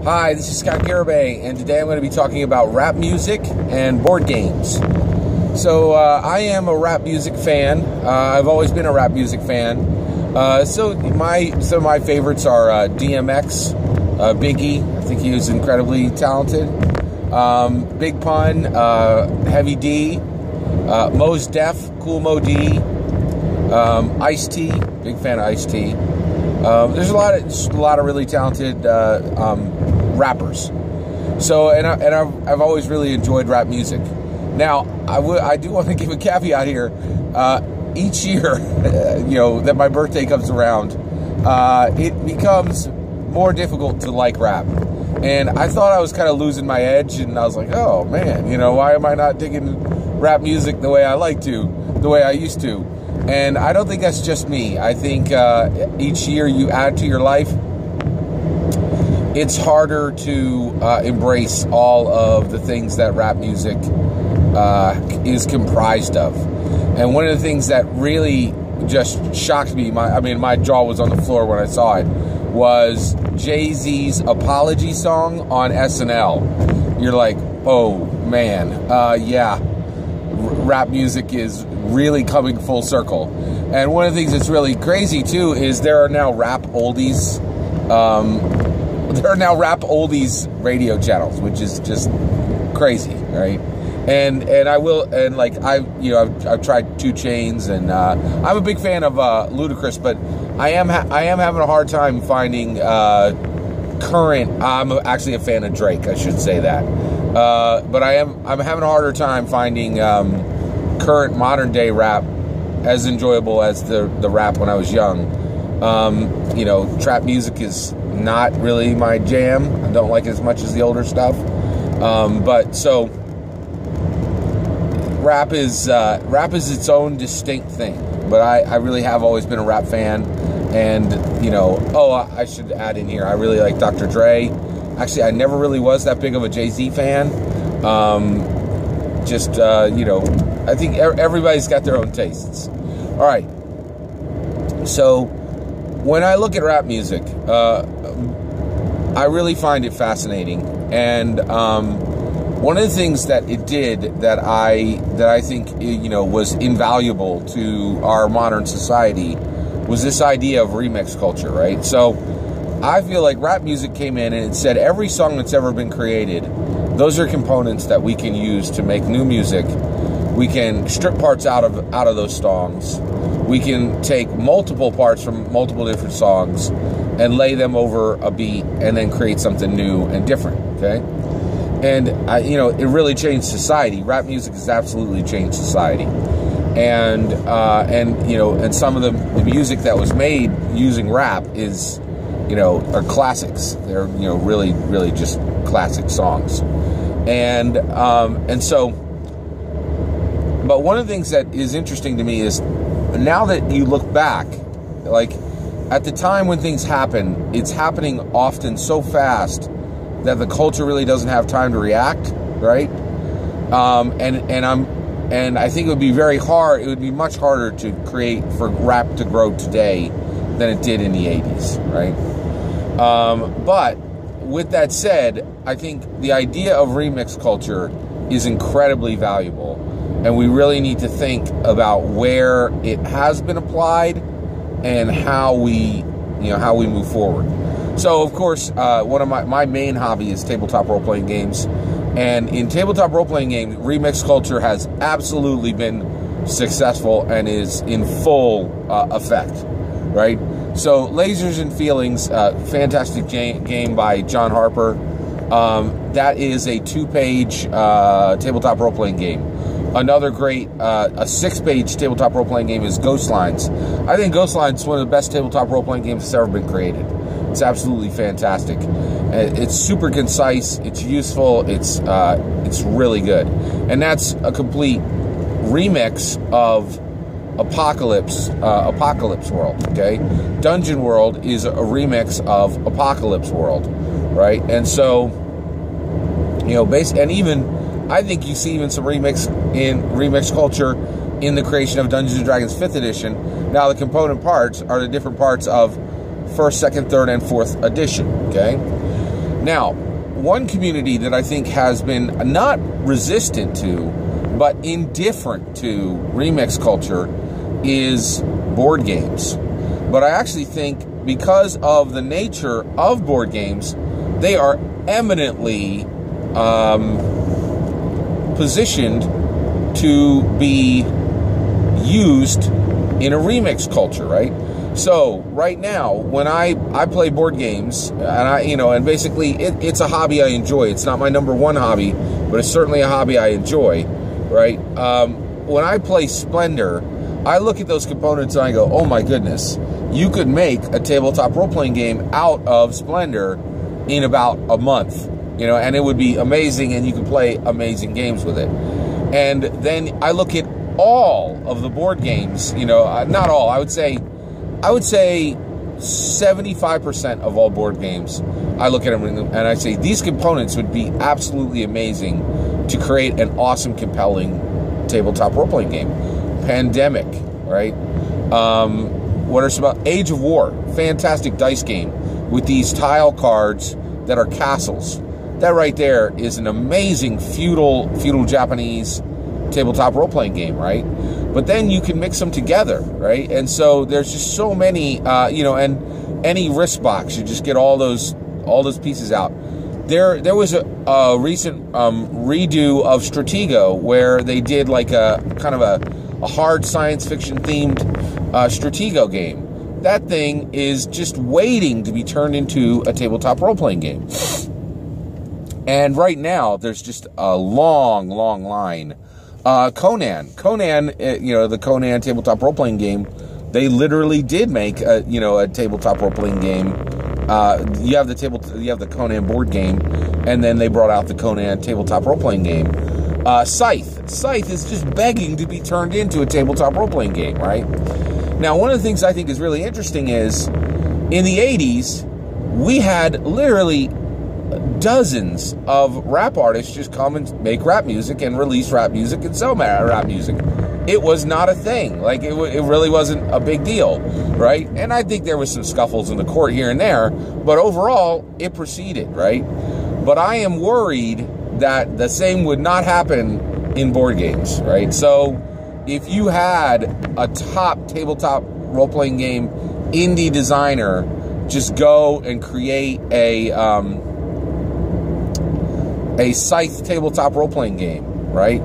Hi, this is Scott Garibay, and today I'm going to be talking about rap music and board games. So I am a rap music fan. I've always been a rap music fan. Some of my favorites are DMX, Biggie. I think he was incredibly talented. Big Pun, Heavy D, Mos Def, Cool Mo D, Ice-T. Big fan of Ice-T. There's a lot of really talented rappers. So, and I've always really enjoyed rap music. Now, I do want to give a caveat here. Each year, that my birthday comes around, it becomes more difficult to like rap. And I thought I was kind of losing my edge, and I was like, oh man, why am I not digging rap music the way I used to? And I don't think that's just me. I think each year you add to your life, it's harder to embrace all of the things that rap music is comprised of. And one of the things that really just shocked me, my jaw was on the floor when I saw it, was Jay-Z's apology song on SNL. You're like, oh man, yeah, rap music is really coming full circle. And one of the things that's really crazy too is there are now rap oldies. There are now rap oldies radio channels, which is just crazy, right? And I've tried 2 Chainz, and I'm a big fan of Ludacris, but I am having a hard time finding current. I'm actually a fan of Drake, I should say that, but I'm having a harder time finding current modern day rap as enjoyable as the rap when I was young. Trap music is not really my jam. I don't like it as much as the older stuff. But so rap is its own distinct thing. But I really have always been a rap fan. And, I should add in here, I really like Dr. Dre. Actually, I never really was that big of a Jay-Z fan. I think everybody's got their own tastes. All right. So when I look at rap music, I really find it fascinating. And one of the things that it did that I think was invaluable to our modern society was this idea of remix culture, right? So I feel like rap music came in and it said every song that's ever been created, those are components that we can use to make new music. We can strip parts out of those songs. We can take multiple parts from multiple different songs and lay them over a beat and then create something new and different, okay? And, it really changed society. Rap music has absolutely changed society. And some of the music that was made using rap is, are classics. They're, really, really just classic songs. And so, but one of the things that is interesting to me is now that you look back, like at the time when things happen, it's happening often so fast that the culture really doesn't have time to react, right? And I think it would be very hard. It would be much harder to create for rap to grow today than it did in the 80s, right? But with that said, I think the idea of remix culture is incredibly valuable, and we really need to think about where it has been applied and how we move forward. So, of course, one of my main hobby is tabletop role-playing games. And in tabletop role-playing games, remix culture has absolutely been successful and is in full effect, right? So, Lasers and Feelings, fantastic game by John Harper. That is a 2-page tabletop role-playing game. Another great, a 6-page tabletop role-playing game is Ghost Lines. I think Ghost Lines is one of the best tabletop role-playing games that's ever been created. It's absolutely fantastic. It's super concise. It's useful. It's really good. And that's a complete remix of Apocalypse World. Okay, Dungeon World is a remix of Apocalypse World, right? And so, and even I think you see even some remix culture in the creation of Dungeons & Dragons 5th edition. Now, the component parts are the different parts of 1st, 2nd, 3rd, and 4th edition, okay? Now, one community that I think has been not resistant to, but indifferent to remix culture is board games. But I actually think because of the nature of board games, they are eminently positioned to be used in a remix culture, right? So right now, when I play board games, and and basically it's a hobby I enjoy. It's not my number one hobby, but it's certainly a hobby I enjoy, right? When I play Splendor, I look at those components and I go, oh my goodness, you could make a tabletop role-playing game out of Splendor in about a month, and it would be amazing, and you could play amazing games with it. And then I look at all of the board games, not all, I would say 75% of all board games, I look at them and I say, these components would be absolutely amazing to create an awesome, compelling tabletop role-playing game. Pandemic, right? What are some about Age of War? Fantastic dice game with these tile cards that are castles. That right there is an amazing feudal Japanese tabletop role-playing game, right? But then you can mix them together, right? And so there's just so many, and any wrist box, you just get all those pieces out. There was a recent redo of Stratego where they did like a kind of a hard science fiction themed Stratego game. That thing is just waiting to be turned into a tabletop role-playing game. And right now, there's just a long, long line. Conan, the Conan tabletop role-playing game, they literally did make a tabletop role-playing game. You have the Conan board game, and then they brought out the Conan tabletop role-playing game. Scythe is just begging to be turned into a tabletop role-playing game, right? Now, one of the things I think is really interesting is, in the 80s, we had literally dozens of rap artists just come and make rap music and release rap music and sell rap music. It was not a thing. Like, it really wasn't a big deal, right? And I think there was some scuffles in the court here and there, but overall, it proceeded, right? But I am worried that the same would not happen in board games, right? So if you had a top tabletop role-playing game indie designer just go and create a Scythe tabletop role-playing game, right?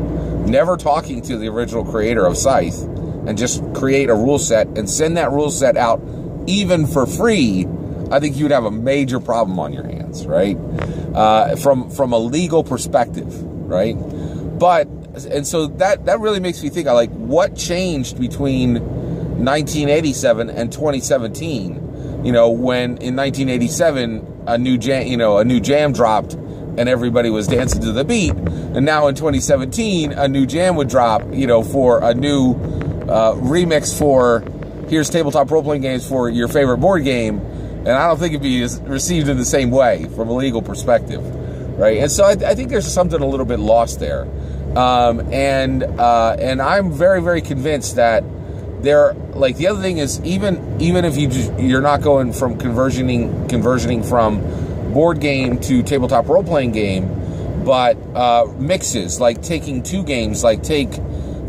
Never talking to the original creator of Scythe, and just create a rule set and send that rule set out even for free, I think you would have a major problem on your hands, right? From a legal perspective, right? And so that really makes me think, what changed between 1987 and 2017? When in 1987 a new jam dropped and everybody was dancing to the beat, and now in 2017 a new jam would drop, for a new remix for here's tabletop role-playing games for your favorite board game, and I don't think it'd be received in the same way from a legal perspective, right? And so I think there's something a little bit lost there, and I'm very, very convinced that the other thing is, even if you're not going from conversioning from board game to tabletop role-playing game, but mixes, like taking two games, like take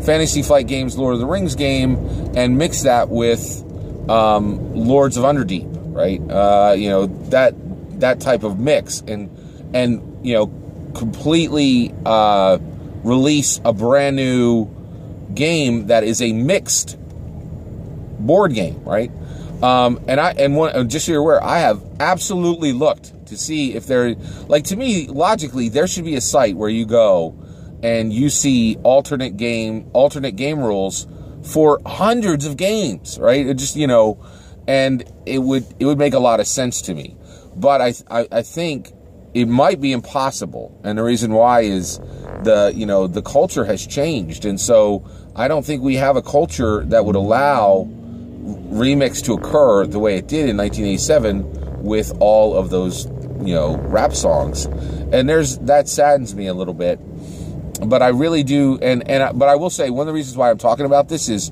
Fantasy Flight Games Lord of the Rings game and mix that with Lords of Underdeep, right? That type of mix, and completely release a brand new game that is a mixed board game, right? Just so you're aware, I have absolutely looked to see if there, to me, logically, there should be a site where you go and you see alternate game rules for hundreds of games, right? It just, and it would make a lot of sense to me. But I think it might be impossible, and the reason why is the culture has changed, and so I don't think we have a culture that would allow remix to occur the way it did in 1987 with all of those rap songs, and that saddens me a little bit. But I really do, but I will say, one of the reasons why I'm talking about this is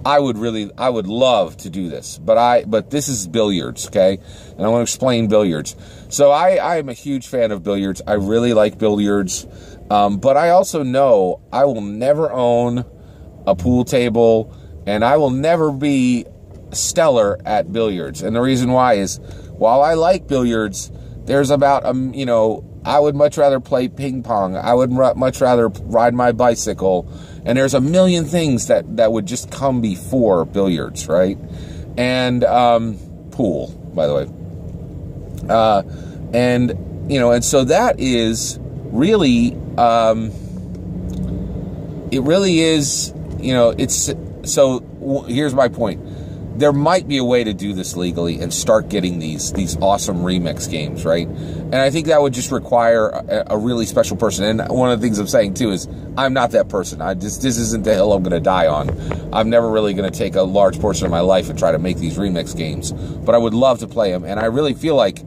I would love to do this, but this is billiards, okay? And I want to explain billiards. So I am a huge fan of billiards. I really like billiards, but I also know I will never own a pool table, and I will never be stellar at billiards. And the reason why is, while I like billiards, there's about, I would much rather play ping pong. I would much rather ride my bicycle. And there's a million things that would just come before billiards, right? And pool, by the way. And so that is really, it really is, so here's my point. There might be a way to do this legally and start getting these awesome remix games, right? And I think that would just require a really special person. And one of the things I'm saying too is I'm not that person. This isn't the hill I'm going to die on. I'm never really going to take a large portion of my life and try to make these remix games, but I would love to play them. And I really feel like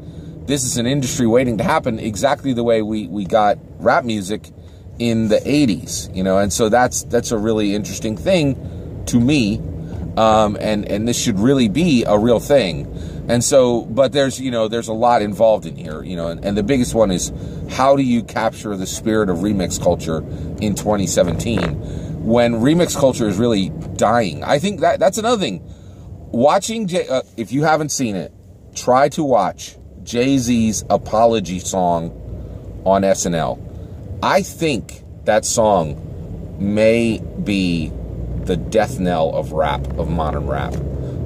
this is an industry waiting to happen, exactly the way we got rap music in the 80s, and so that's a really interesting thing to me. And this should really be a real thing. And so, but there's a lot involved in here, and the biggest one is, how do you capture the spirit of remix culture in 2017 when remix culture is really dying? I think that's another thing. Watching, if you haven't seen it, try to watch Jay-Z's Apology song on SNL. I think that song may be the death knell of rap, of modern rap.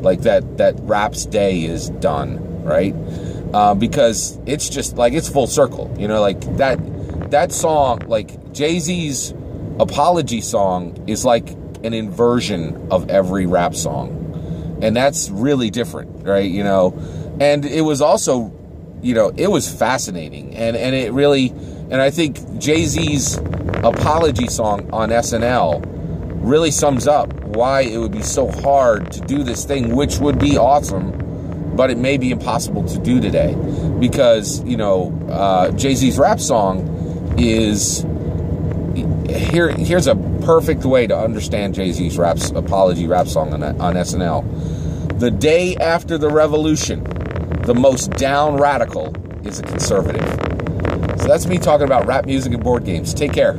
Like that rap's day is done, right? Because it's just like, it's full circle, like that song, like Jay-Z's Apology song is like an inversion of every rap song. And that's really different, right? And it was also, it was fascinating. And it really, and I think Jay-Z's Apology song on SNL really sums up why it would be so hard to do this thing, which would be awesome, but it may be impossible to do today. Because, Jay-Z's rap song is, here's a perfect way to understand Jay-Z's Apology rap song on SNL. The day after the revolution, the most down radical is a conservative. So that's me talking about rap music and board games. Take care.